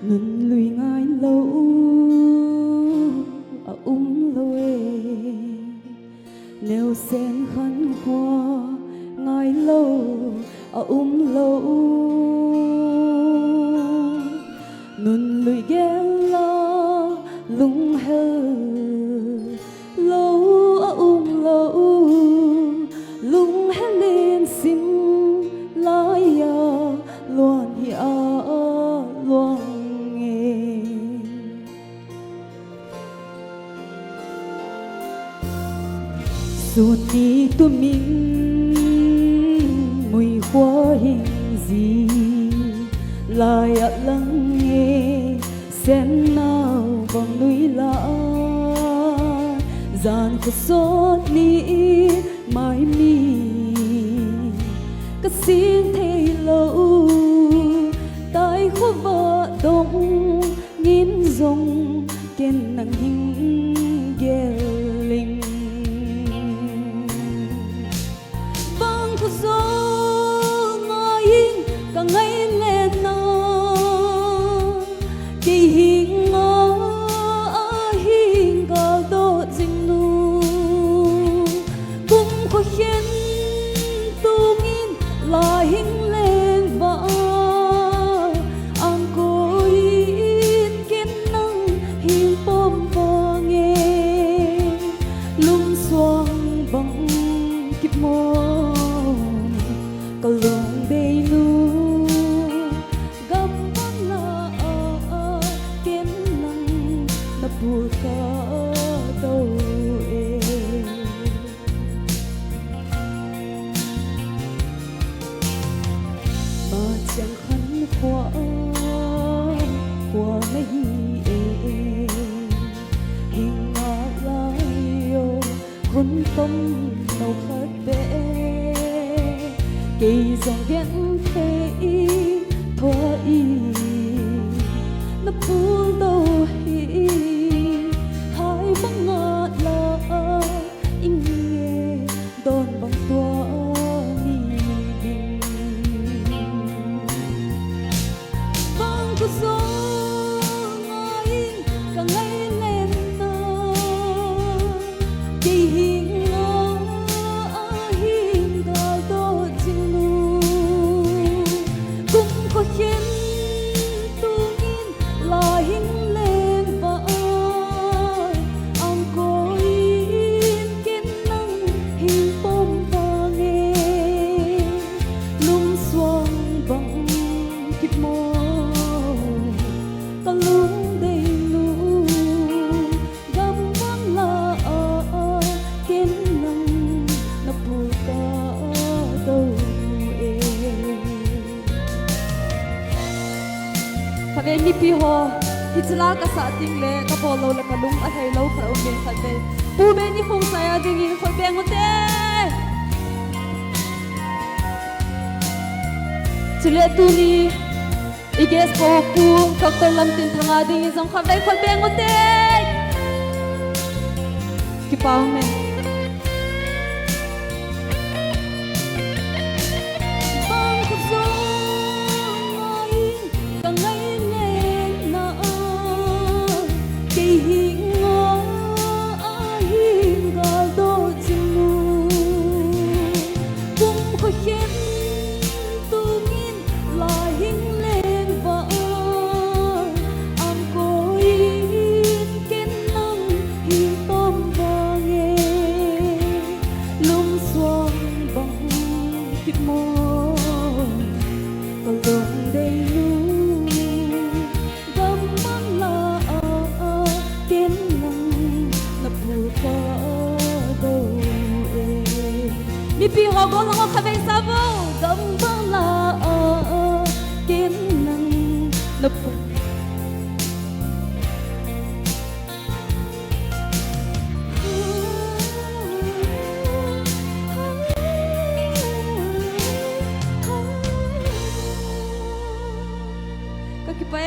ngân lùi ngài lâu lôi nếu sen khăn hoa ngài lâu lâu ngân lùi ghé la lung hơ lâu lâu lung hơ lên sim la ya loan hi loan nghe suốt đi tu mình mùi hoa hình gì lại lắng nghe sen nào vòng núi lạ dàn của gió ní mãi mi cất xin thấy lâu tại khu vợ đông nghìn dòng kiên nặng hình ghé linh vang của gió ngài cả ngày lên kỳ hình ngõ hình cả độ dinh nu cũng có khiến tu nghìn là hình lên và ang cô in kiến năng hình bom và nghe lung xoang bằng kịp môi cả lung đầy nu buka tau mà chẳng khăn qua mấy hình lại yêu hôn tâm đầu khát bể kỳ dòng ghét thế thoa y nó buồn đâu hi Kami ni piho hitla ka sa ting le ka polo la ka lung athai lo khar o ben khat be pu be ni khong saya ding in khoi beng ote chile tu ni iges ko ku dr lam tin thanga ding in jong khat dai khoi beng ote ki pau me mi pi ho go lo kha ben sa bo gam bang la ken nang na pu ka ki pa